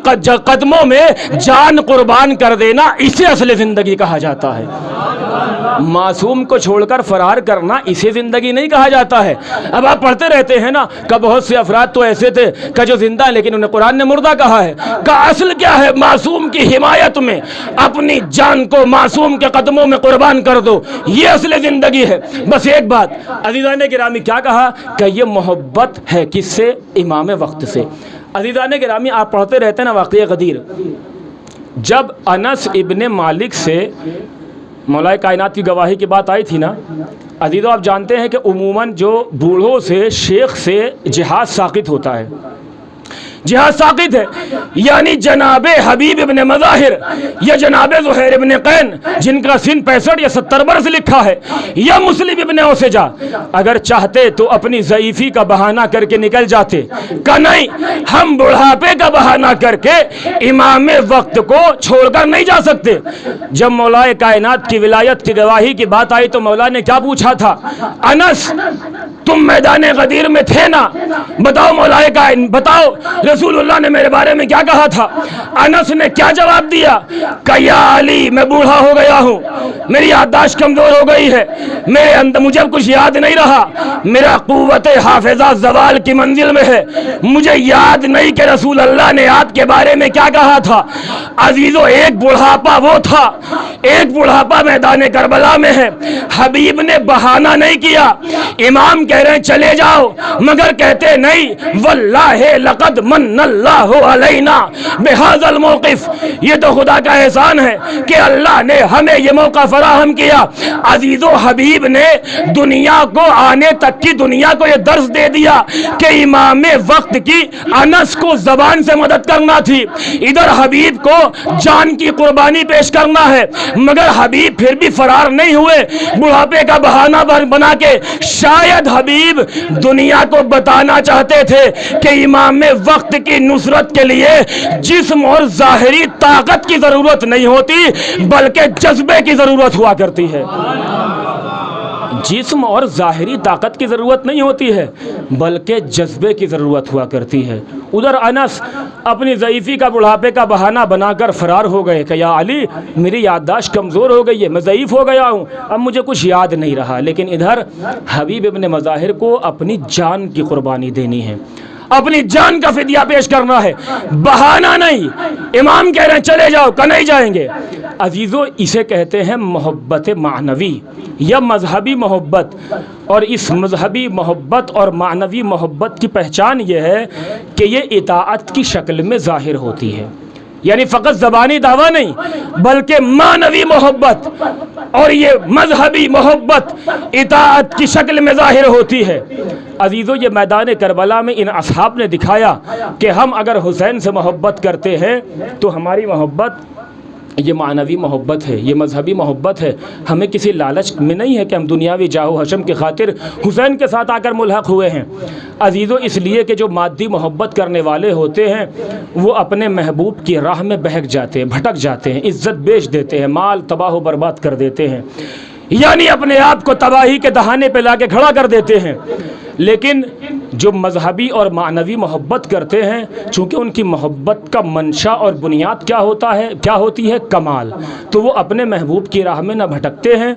قدموں میں جان قربان کر دینا اسے اصل زندگی کہا جاتا ہے۔ معصوم کو چھوڑ کر فرار کرنا اسے زندگی نہیں کہا جاتا ہے۔ اب آپ پڑھتے رہتے ہیں نا کہ بہت سے افراد تو ایسے تھے کہ جو زندہ ہیں لیکن انہیں قرآن نے مردہ کہا ہے، کہ اصل کیا ہے؟ معصوم کی حمایت میں اپنی جان کو معصوم کے قدموں میں قربان کر دو، یہ اصل زندگی ہے۔ بس ایک بات عزیزان گرامی کیا کہا کہ یہ محبت ہے کس سے؟ امام وقت سے۔ عزیزان گرامی آپ پڑھتے رہتے ہیں نا واقعہ غدیر، جب انس ابن مالک سے مولا کائنات کی گواہی کی بات آئی تھی نا عزیزو، آپ جانتے ہیں کہ عموماً جو بوڑھوں سے شیخ سے جہاد ساقط ہوتا ہے، جہاد ساقط ہے، یعنی جناب حبیب ابن مظاہر یا جناب زہیر ابن قین جن کا سن 65 یا 70 برس لکھا ہے، یا مسلم ابن اوسجا اگر چاہتے تو اپنی ضعیفی کا بہانہ کر کے نکل جاتے، کہ نہیں ہم بڑھاپے کا بہانہ کر کے امام وقت کو چھوڑ کر نہیں جا سکتے۔ جب مولا کائنات کی ولایت کی گواہی کی بات آئی تو مولا نے کیا پوچھا تھا؟ انس تم میدان غدیر میں تھے نا، بتاؤ مولا کائنات بتاؤ رسول اللہ نے میرے بارے میں کیا کہا تھا؟ انس نے کیا جواب دیا کہ یا علی میں بوڑھا ہو گیا ہوں، میری یادداشت کمزور ہو گئی ہے، میرے اندر مجھے کچھ یاد نہیں رہا، میرا قوت حافظہ زوال کی منزل میں ہے، مجھے یاد نہیں کہ رسول اللہ نے آپ کے بارے میں کیا کہا تھا۔ عزیزو ایک بڑھاپا وہ تھا، ایک بڑھاپا میدان کربلا میں ہے، حبیب نے بہانہ نہیں کیا، امام کہہ رہے ہیں چلے جاؤ، مگر کہتے نہیں واللہ لقد من اللہ علینا بہذا الموقف، یہ تو خدا کا احسان ہے کہ اللہ نے ہمیں یہ موقع فراہم کیا۔ عزیزو حبیب نے دنیا کو آنے تک کی دنیا کو یہ درس دے دیا کہ امام وقت کی انس کو زبان سے مدد کرنا تھی، ادھر حبیب کو جان کی قربانی پیش کرنا ہے، مگر حبیب پھر بھی فرار نہیں ہوئے، بڑھاپے کا بہانہ بنا کے شاید حبیب دنیا کو بتانا چاہتے تھے کہ امام وقت کی نصرت کے لیے جسم اور ظاہری طاقت کی ضرورت نہیں ہوتی بلکہ جذبے کی ضرورت ہوا کرتی ہے۔ جسم اور ظاہری طاقت کی ضرورت نہیں ہوتی ہے بلکہ جذبے کی ضرورت ہوا کرتی ہے۔ ادھر انس اپنی ضعیفی کا بڑھاپے کا بہانہ بنا کر فرار ہو گئے کہ یا علی میری یادداشت کمزور ہو گئی ہے، میں ضعیف ہو گیا ہوں، اب مجھے کچھ یاد نہیں رہا، لیکن ادھر حبیب ابن مظاہر کو اپنی جان کی قربانی دینی ہے، اپنی جان کا فدیہ پیش کرنا ہے، بہانہ نہیں۔ امام کہہ رہے ہیں چلے جاؤ، کہ نہیں جائیں گے۔ عزیزو اسے کہتے ہیں محبت معنوی یا مذہبی محبت، اور اس مذہبی محبت اور معنوی محبت کی پہچان یہ ہے کہ یہ اطاعت کی شکل میں ظاہر ہوتی ہے، یعنی فقط زبانی دعویٰ نہیں بلکہ معنوی محبت، اور یہ مذہبی محبت اطاعت کی شکل میں ظاہر ہوتی ہے۔ عزیزو، یہ میدان کربلا میں ان اصحاب نے دکھایا کہ ہم اگر حسین سے محبت کرتے ہیں تو ہماری محبت یہ معنوی محبت ہے، یہ مذہبی محبت ہے، ہمیں کسی لالچ میں نہیں ہے کہ ہم دنیاوی جاہ و حشم کی خاطر حسین کے ساتھ آ کر ملحق ہوئے ہیں۔ عزیزو، اس لیے کہ جو مادی محبت کرنے والے ہوتے ہیں وہ اپنے محبوب کی راہ میں بہک جاتے ہیں، بھٹک جاتے ہیں، عزت بیچ دیتے ہیں، مال تباہ و برباد کر دیتے ہیں، یعنی اپنے آپ کو تباہی کے دہانے پہ لا کے کھڑا کر دیتے ہیں۔ لیکن جو مذہبی اور معنوی محبت کرتے ہیں، چونکہ ان کی محبت کا منشا اور بنیاد کیا ہوتی ہے؟ کمال، تو وہ اپنے محبوب کی راہ میں نہ بھٹکتے ہیں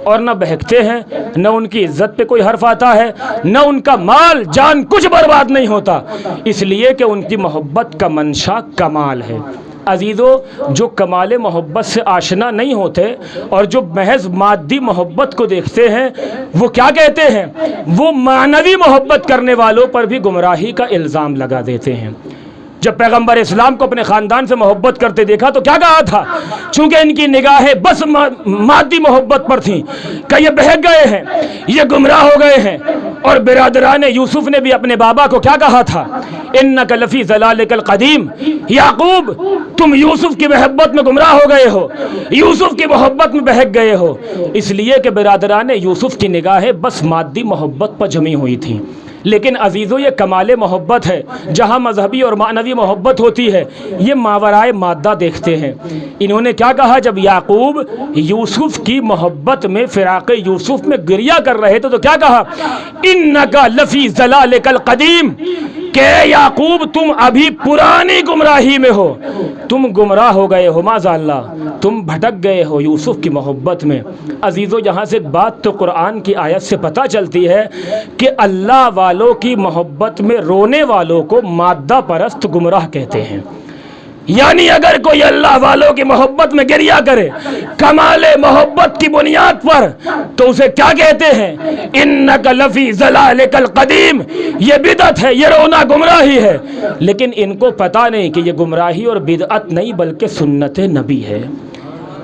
اور نہ بہکتے ہیں، نہ ان کی عزت پہ کوئی حرف آتا ہے، نہ ان کا مال جان کچھ برباد نہیں ہوتا، اس لیے کہ ان کی محبت کا منشا کمال ہے۔ عزیزو، جو کمال محبت سے آشنا نہیں ہوتے اور جو محض مادی محبت کو دیکھتے ہیں، وہ کیا کہتے ہیں؟ وہ معنوی محبت کرنے والوں پر بھی گمراہی کا الزام لگا دیتے ہیں۔ جب پیغمبر اسلام کو اپنے خاندان سے محبت کرتے دیکھا تو کیا کہا تھا؟ چونکہ ان کی نگاہیں بس مادی محبت پر تھیں کہ یہ بہک گئے ہیں، یہ گمراہ ہو گئے ہیں۔ اور برادران یوسف نے بھی اپنے بابا کو کیا کہا تھا؟ انک لفی ضلالک القدیم، یعقوب تم یوسف کی محبت میں گمراہ ہو گئے ہو، یوسف کی محبت میں بہک گئے ہو، اس لیے کہ برادران یوسف کی نگاہیں بس مادی محبت پر جمی ہوئی تھیں۔ لیکن عزیزو، یہ کمال محبت ہے جہاں مذہبی اور معنوی محبت ہوتی ہے، یہ ماورائے مادہ دیکھتے ہیں۔ انہوں نے کیا کہا جب یعقوب یوسف کی محبت میں، فراق یوسف میں گریہ کر رہے تھے تو کیا کہا؟ انک لفی ضلالک القدیم، کہ یعقوب تم ابھی پرانی گمراہی میں ہو، تم گمراہ ہو گئے ہو، معاذ اللہ، تم بھٹک گئے ہو یوسف کی محبت میں۔ عزیزو، یہاں سے ایک بات تو قرآن کی آیت سے پتہ چلتی ہے کہ اللہ والوں کی محبت میں رونے والوں کو مادہ پرست گمراہ کہتے ہیں۔ یعنی اگر کوئی اللہ والوں کی محبت میں گریہ کرے کمال محبت کی بنیاد پر تو اسے کیا کہتے ہیں؟ انک لفی ضلالک القدیم، یہ بدعت ہے، یہ رونا گمراہی ہے۔ لیکن ان کو پتہ نہیں کہ یہ گمراہی اور بدعت نہیں بلکہ سنت نبی ہے،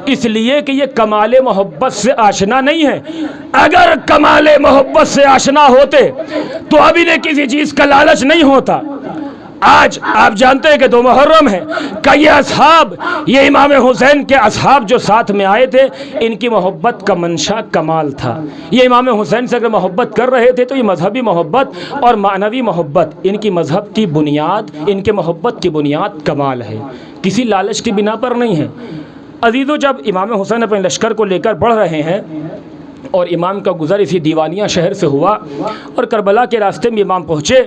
اس لیے کہ یہ کمال محبت سے آشنا نہیں ہے۔ اگر کمال محبت سے آشنا ہوتے تو ابھی نے کسی چیز کا لالچ نہیں ہوتا۔ آج آپ جانتے ہیں کہ 2 محرم ہے کہ یہ اصحاب، یہ امام حسین کے اصحاب جو ساتھ میں آئے تھے، ان کی محبت کا منشا کمال تھا۔ یہ امام حسین سے اگر محبت کر رہے تھے تو یہ مذہبی محبت اور معنوی محبت، ان کی مذہب کی بنیاد، ان کے محبت کی بنیاد کمال ہے، کسی لالچ کی بنا پر نہیں ہے۔ عزیزو، جب امام حسین اپنے لشکر کو لے کر بڑھ رہے ہیں اور امام کا گزر اسی دیوانیہ شہر سے ہوا اور کربلا کے راستے میں امام پہنچے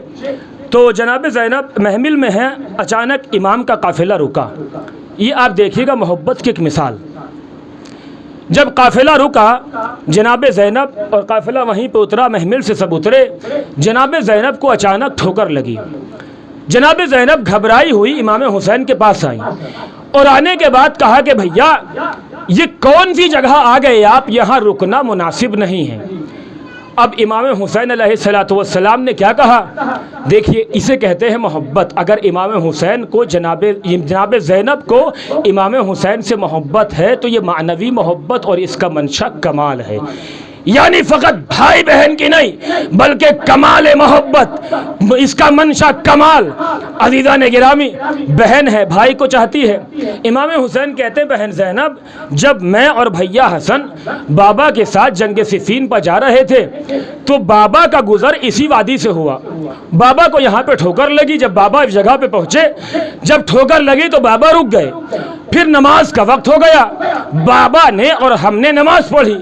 تو جناب زینب محمل میں ہیں، اچانک امام کا قافلہ رکا۔ یہ آپ دیکھیے گا محبت کی ایک مثال۔ جب قافلہ رکا، جناب زینب اور قافلہ وہیں پہ اترا، محمل سے سب اترے، جناب زینب کو اچانک ٹھوکر لگی۔ جناب زینب گھبرائی ہوئی امام حسین کے پاس آئیں اور آنے کے بعد کہا کہ بھیا یہ کون سی جگہ آ گئے آپ، یہاں رکنا مناسب نہیں ہے۔ اب امام حسین علیہ السلام نے کیا کہا؟ دیکھیے، اسے کہتے ہیں محبت۔ اگر امام حسین کو جناب زینب کو امام حسین سے محبت ہے تو یہ معنوی محبت اور اس کا منشا کمال ہے، یعنی فقط بھائی بہن کی نہیں بلکہ کمال محبت، اس کا منشا کمال۔ عزیزان گرامی، بہن ہے، بھائی کو چاہتی ہے۔ امام حسین کہتے ہیں بہن زینب، جب میں اور بھیا حسن بابا کے ساتھ جنگ صفین پر جا رہے تھے تو بابا کا گزر اسی وادی سے ہوا، بابا کو یہاں پہ ٹھوکر لگی۔ جب بابا اس جگہ پہ پہنچے، جب ٹھوکر لگی تو بابا رک گئے، پھر نماز کا وقت ہو گیا، بابا نے اور ہم نے نماز پڑھی۔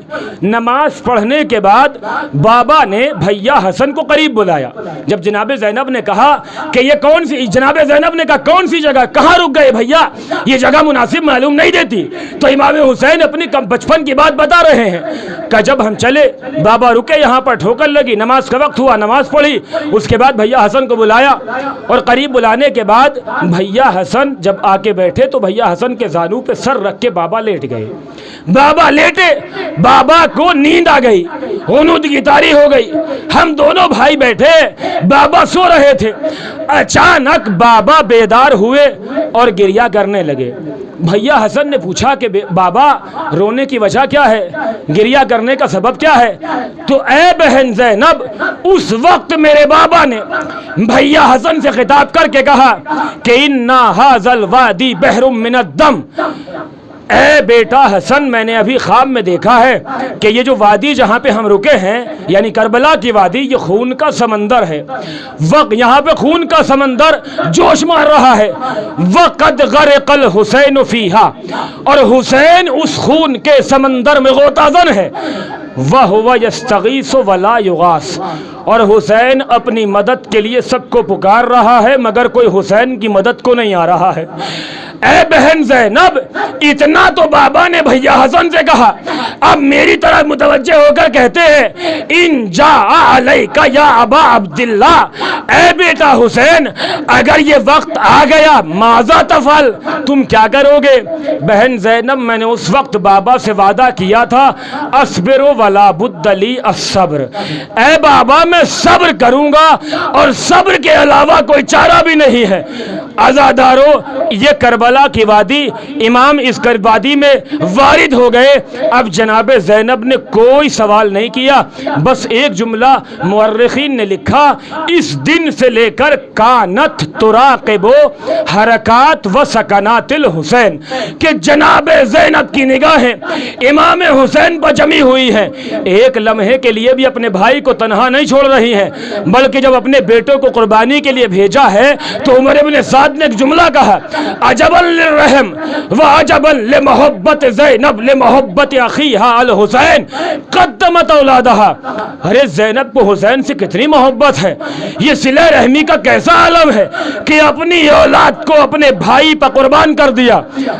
نماز پڑھنے کے بعد بابا نے بھیا حسن کو قریب بلایا۔ جب جناب زینب نے کہا کہ یہ کون سی، جناب زینب نے کہا کون سی جگہ، کہاں رک گئے بھیا، یہ جگہ مناسب معلوم نہیں دیتی۔ تو امام حسین اپنی بچپن کی بات بتا رہے ہیں کہ جب ہم چلے، بابا رکے، یہاں پر ٹھوکر لگی، نماز کا وقت ہوا، نماز پڑھی، اس کے بعد بھیا حسن کو بلایا اور قریب بلانے کے بعد بھیا حسن جب آ کے بیٹھے تو بھیا حسن کے زانو پہ سر رکھ کے بابا لیٹ گئے۔ بابا لیٹے، بابا کو نیند آ گئی، غنود کی تاری ہو گئی، ہم دونوں بھائی بیٹھے، بابا سو رہے تھے، اچانک بابا بیدار ہوئے اور گریہ کرنے لگے۔ بھیا حسن نے پوچھا کہ بابا رونے کی وجہ کیا ہے، گریہ کرنے کا سبب کیا ہے؟ تو اے بہن زینب، اس وقت میرے بابا نے بھیا حسن سے خطاب کر کے کہا کہ اِنَّا هَذَا الْوَادِي بَحْرٌ مِّنَ الدَّمِ، اے بیٹا حسن، میں نے ابھی خواب میں دیکھا ہے کہ یہ جو وادی جہاں پہ ہم رکے ہیں، یعنی کربلا کی وادی، یہ خون کا سمندر ہے، یہاں پہ خون کا سمندر جوش مار رہا ہے۔ وَقَدْ غَرِقَ الْحُسَيْنُ فِيهَا، اور حسین اس خون کے سمندر میں غوطہ زن ہے۔ وَهُوَ يَسْتَغِيثُ وَلَا يُغَاثُ، اور حسین اپنی مدد کے لیے سب کو پکار رہا ہے مگر کوئی حسین کی مدد کو نہیں آ رہا ہے۔ اے بہن زینب، اتنا تو بابا نے بھیا حسن سے کہا، اب میری طرف متوجہ ہو کر کہتے ہیں ان جاء علیک یا ابا عبداللہ، اے بیٹا حسین، اگر یہ وقت آ گیا ماذا تفعل، تم کیا کرو گے؟ بہن زینب، میں نے اس وقت بابا سے وعدہ کیا تھا اصبر ولا بد لی الصبر، اے بابا میں صبر کروں گا اور صبر کے علاوہ کوئی چارہ بھی نہیں ہے۔ عزادارو، یہ کربلا کی وادی، امام اس وادی میں وارد ہو گئے۔ اب جناب زینب نے کوئی سوال نہیں کیا، بس ایک جملہ مورخین نے لکھا، اس دن سے لے کر کانت تراقب حرکات و سکنات الحسین، کہ جناب زینب کی نگاہیں امام حسین پر جمی ہوئی ہیں، ایک لمحے کے لیے بھی اپنے بھائی کو تنہا نہیں چھوڑ رہی ہیں، بلکہ جب اپنے بیٹوں کو قربانی کے لیے بھیجا ہے تو عمر ابن سعد نے ایک جملہ کہا، عجبا للرحم و عجبا لمحبت زینب لمحبت اخیہا الحسین قدمت اولادہا، ارے زینب کو حسین سے کتنی محبت ہے، یہ صلہ رحمی کا کیسا عالم ہے کہ اپنی اولاد کو اپنے بھائی پر قربان کر دیا۔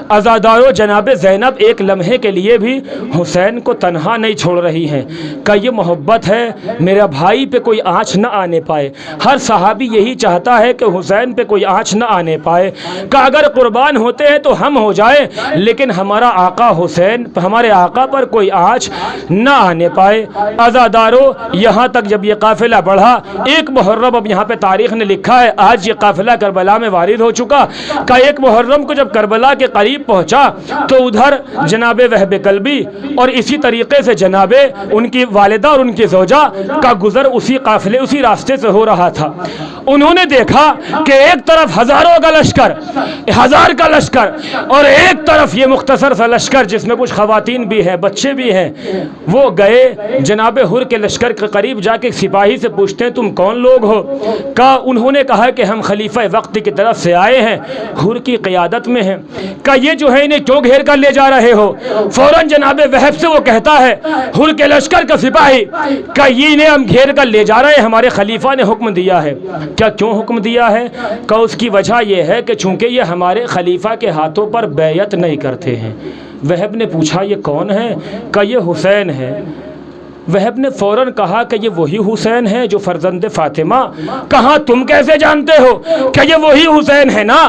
عزادارو، جناب زینب ایک لمحے کے لیے بھی حسین کو تنہا نہیں چھوڑ رہی ہیں، کہ یہ محبت ہے میرا بھائی پہ کوئی آنچ نہ آنے پائے۔ ہر صحابی یہی چاہتا ہے کہ حسین پہ کوئی آنچ نہ آنے پائے، کہ اگر قربان ہوتے ہیں تو ہم ہو جائیں لیکن ہمارا آقا حسین، ہمارے آقا پر کوئی آنچ نہ آنے پائے۔ عزادارو، یہاں تک جب یہ قافلہ بڑھا، ایک محرم، اب یہاں پہ تاریخ نے لکھا ہے آج یہ قافلہ کربلا میں وارد ہو چکا، کہ ایک محرم کو جب کربلا کے قریب پہنچا تو ادھر جناب وہب کلبی اور اسی طریقے سے جناب ان کی والدہ اور ان کی زوجہ کا گزر اسی قافلے اسی راستے سے ہو رہا تھا۔ انہوں نے دیکھا کہ ایک طرف ہزاروں کا لشکر، ہزار کا لشکر، اور ایک طرف یہ مختصر سا لشکر جس میں کچھ خواتین بھی ہیں، بچے بھی ہیں۔ وہ گئے جناب حر کے لشکر کے قریب جا کے سپاہی سے پوچھتے ہیں تم کون لوگ ہو؟ انہوں نے کہا کہ ہم خلیفہ وقت کی طرف سے آئے ہیں، حر کی قیادت میں ہیں۔ یہ جو ہے انہیں کیوں گھیر کر لے جا رہے ہو؟ فوراً جناب وہب سے وہ کہتا ہے حر کے لشکر کا سپاہی، یہ انہیں ہم گھیر کر لے جا رہے ہیں، ہمارے خلیفہ نے حکم دیا ہے۔ کیوں حکم دیا ہے؟ اس کی وجہ یہ ہے کہ چونکہ یہ ہمارے خلیفہ کے ہاتھوں پر بیعت نہیں کرتے ہیں۔ وہب نے پوچھا یہ کون ہے؟ یہ حسین ہے۔ وہب نے فوراً کہا کہ یہ وہی حسین ہے جو فرزند فاطمہ، کہاں تم کیسے جانتے ہو کہ یہ وہی حسین ہے نا،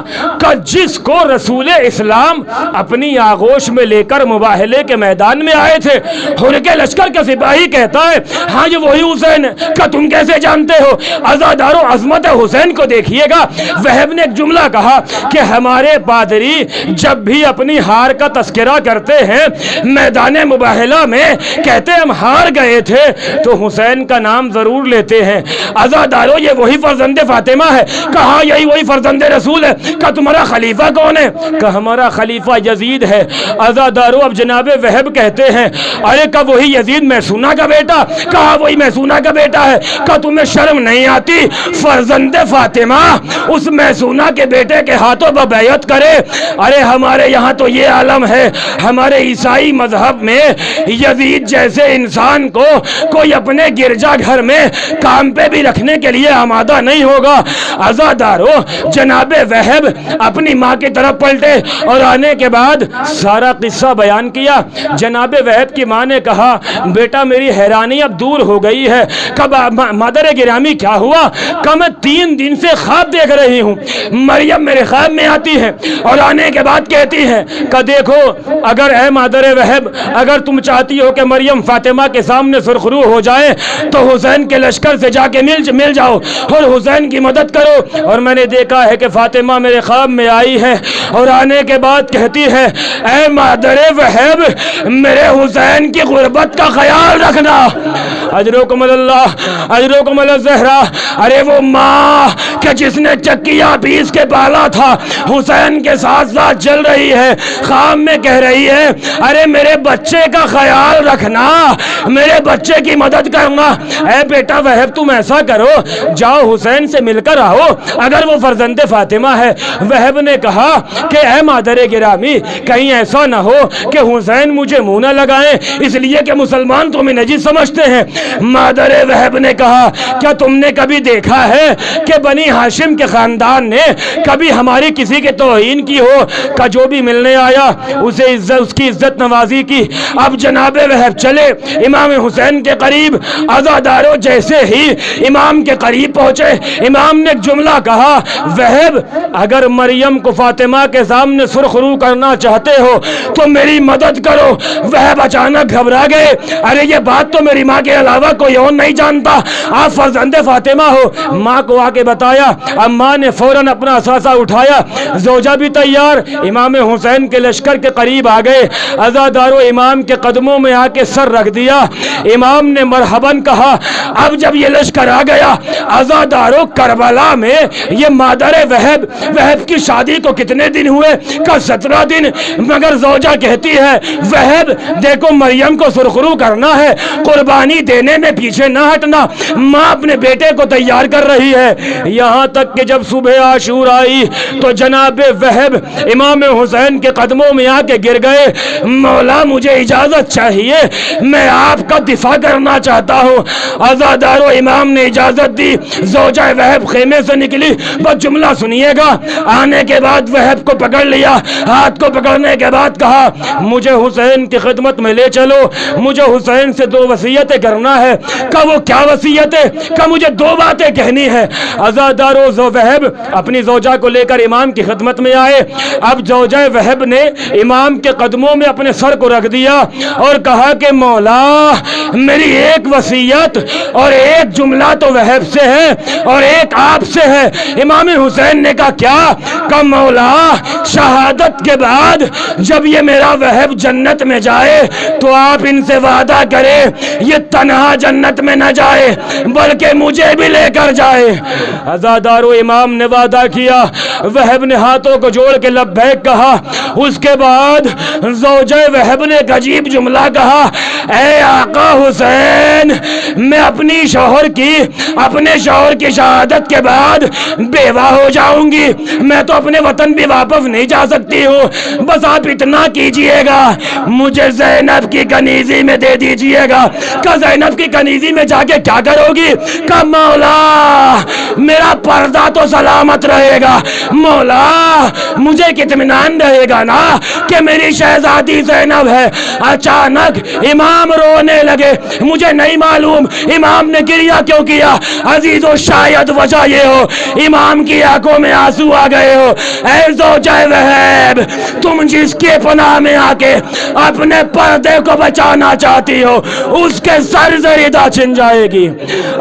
کہ جس کو رسول اسلام اپنی آغوش میں لے کر مباہلے کے میدان میں آئے تھے۔ حر کے لشکر کا سپاہی کہتا ہے ہاں یہ وہی حسین ہے، کہ تم کیسے جانتے ہو؟ عزادارو، عظمت حسین کو دیکھیے گا۔ وہب نے ایک جملہ کہا کہ ہمارے پادری جب بھی اپنی ہار کا تذکرہ کرتے ہیں میدان مباہلہ میں، کہتے ہم ہار گئے تھے تو حسین کا نام ضرور لیتے ہیں۔ عزادارو، یہ وہی فرزند فاطمہ ہے، کہا یہی وہی فرزند رسول ہے۔ کہ تمہارا خلیفہ کون ہے؟ کہ ہمارا خلیفہ یزید ہے۔ عزادارو، اب جناب وہب کہتے ہیں ارے کہ وہی یزید میسونہ کا بیٹا؟ کہا وہی میسونہ کا بیٹا ہے۔ کہ تمہیں شرم نہیں آتی فرزند فاطمہ اس میسونہ کے بیٹے کے ہاتھوں پر بیعت کرے؟ ارے ہمارے یہاں تو یہ عالم ہے، ہمارے عیسائی مذہب میں یزید جیسے انسان کو کوئی اپنے گرجا گھر میں کام پہ بھی رکھنے کے لیے آمادہ نہیں ہوگا۔ عزادارو، جناب وہب اپنی ماں کی طرف پلٹے اور آنے کے بعد سارا قصہ بیان کیا۔ جناب وہب کی ماں نے کہا بیٹا میری حیرانی اب دور ہو گئی ہے۔ کب مادر گرامی کیا ہوا؟ کہ میں 3 دن سے خواب دیکھ رہی ہوں، مریم میرے خواب میں آتی ہے اور آنے کے بعد کہتی ہے کہ دیکھو اگر اے مادر وہب اگر تم چاہتی ہو کہ مریم فاطمہ کے سامنے سامنے سرخرو ہو جائے تو حسین کے لشکر سے جا کے مل جاؤ اور حسین کی مدد کرو۔ اور میں نے دیکھا ہے کہ فاطمہ میرے خواب میں آئی ہے اور آنے کے بعد کہتی ہے اے مادر وہب میرے حسین کی غربت کا خیال رکھنا، اجرکم اللہ اجرکم الزہرا۔ ارے وہ ماں کہ جس نے چکیاں پیس کے پالا تھا حسین کے ساتھ ساتھ چل رہی ہے، خواب میں کہہ رہی ہے ارے میرے بچے کا خیال رکھنا، میرے بچے کی مدد کرنا۔ اے بیٹا وہب تم ایسا کرو جاؤ حسین سے مل کر آؤ اگر وہ فرزند فاطمہ ہے۔ وہب نے کہا کہ اے مادر گرامی کہیں ایسا نہ ہو کہ حسین مجھے منہ نہ لگائیں اس لیے کہ مسلمان تمہیں نجس سمجھتے ہیں۔ مادر وہب نے کہا کیا تم نے کبھی دیکھا ہے کہ بنی ہاشم کے خاندان نے کبھی ہماری کسی کے توہین کی ہو؟ کہ جو بھی ملنے آیا اسے اس کی عزت نوازی کی۔ اب جناب وہب چلے امام حسین کے قریب، عزاداروں جیسے ہی امام کے قریب پہنچے امام نے ایک جملہ کہا وہب اگر مریم کو فاطمہ کے سامنے سرخرو کرنا چاہتے ہو تو میری مدد کرو۔ وہب اچانک گھبرا گئے، ارے یہ بات تو میری ماں کے علاوہ کوئی اور نہیں جانتا، آپ فرزند فاطمہ ہو۔ ماں کو آ کے بتایا، اب ماں نے فوراً اپنا اثاثہ اٹھایا، زوجہ بھی تیار، امام حسین کے لشکر کے قریب آ گئے، عزاداروں امام کے قدموں میں آ کے سر رکھ دیا۔ امام نے مرحباً کہا۔ اب جب یہ لشکر آ گیا عزاداروں کربلا میں یہ مادر وہب کی شادی کو کتنے دن ہوئے؟ کہ 17 دن، مگر زوجہ کہتی ہے وہب دیکھو مریم کو سرخرو کرنا ہے، قربانی دینے میں پیچھے نہ ہٹنا۔ ماں اپنے بیٹے کو تیار کر رہی ہے، یہاں تک کہ جب صبح عاشور آئی تو جناب وہب امام حسین کے قدموں میں آ کے گر گئے، مولا مجھے اجازت چاہیے میں آپ کا دفاع کرنا چاہتا ہوں۔ عزاداروں امام نے اجازت دی، زوجہ وہب خیمے سے نکلی، بس جملہ سنیے گا۔ آنے کے بعد وہب کو پکڑ لیا، ہاتھ کو پکڑنے کے بعد کہا مجھے حسین کی خدمت میں لے چلو، مجھے حسین سے 2 وصیتیں کرنا ہے۔ کہ وہ کیا وصیتیں؟ کہ مجھے 2 باتیں کہنی ہے۔ عزاداروں وہب اپنی زوجہ کو لے کر امام کی خدمت میں آئے۔ اب زوجہ وہب نے امام کے قدموں میں اپنے سر کو رکھ دیا اور کہا کہ مولا میری ایک وصیت اور ایک جملہ تو وہب سے ہے اور ایک آپ سے ہے۔ امام حسین نے کہا کیا؟ کہ مولا شہادت کے بعد جب یہ میرا وہب جنت میں جائے تو آپ ان سے وعدہ کرے یہ تنہا جنت میں نہ جائے بلکہ مجھے بھی لے کر جائے۔ عزاداروں امام نے وعدہ کیا، وہب نے ہاتھوں کو جوڑ کے لبیک کہا۔ اس کے بعد زوجہ وہب نے ایک عجیب جملہ کہا، اے آقا حسین میں اپنے شوہر کی شہادت کے بعد بیوہ ہو جاؤں گی، میں تو اپنے وطن بھی واپس نہیں جا سکتی ہوں، بس آپ اتنا کیجئے گا مجھے زینب کی کنیزی میں دے دیجئے گا۔ کہ زینب کی کنیزی میں جا کے کیا کرو گی؟ کہ مولا میرا پردہ تو سلامت رہے گا، مولا مجھے اطمینان رہے گا نا کہ میری شہزادی زینب ہے۔ اچانک امام رونے لگے، مجھے نہیں معلوم امام نے گریہ کیوں کیا، عزیزو شاید وجہ یہ ہو امام کی آنکھوں میں آنسو آ گئے ہو۔ اے زوجہ وہب تم جس کے پناہ میں آ کے اپنے پردے کو بچانا چاہتی ہو اس کے سر سے ردا چھن جائے گی۔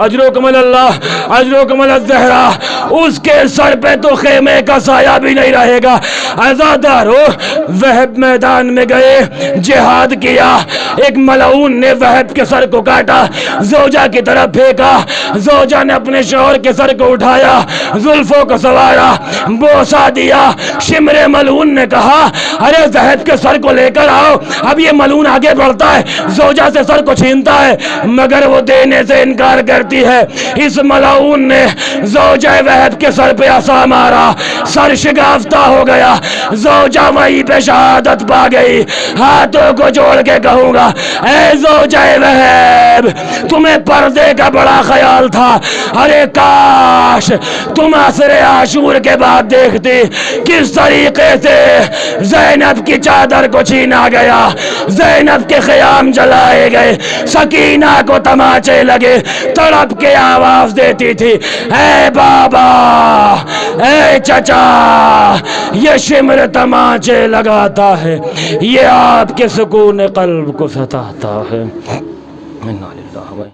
اجرکم اللہ اجرکم الزہرا، اس کے سر پہ تو خیمے کا سایہ بھی نہیں رہے گا۔ عزاداروں وہب میدان میں گئے، جہاد کیا، ایک ملعون نے وہب کے سر کو کاٹا، زوجہ کی طرف پھینکا، زوجہ نے اپنے شوہر کے سر کو اٹھایا، زلفوں کو سوارا، بوسہ دیا۔ شمر ملعون نے کہا ارے وہب کے سر کو لے کر آؤ۔ اب یہ ملعون آگے بڑھتا ہے، زوجہ سے سر کو چھینتا ہے مگر وہ دینے سے انکار کرتی ہے۔ اس ملعون نے زوجہ وہب کے سر پہ عصا مارا، سر شگافتہ ہو گیا، زوجہ وہیں پہ شہادت پا گئی۔ ہاتھوں کو جوڑ کے کہوں گا اے زوجہ وہب تمہیں پردے کا بڑا خیال تھا، ارے کاش تم عصر عاشور کے بعد دیکھتی کس طریقے سے زینب کی چادر کو چھینا گیا، زینب کے خیام جلائے گئے، سکینہ کو تماچے لگے، تڑپ کے آواز دیتی تھی اے بابا اے چچا، یہ شمر تماچے لگاتا ہے، یہ آپ کے سکون قلب کو ستاتا ہے۔ انا للہ و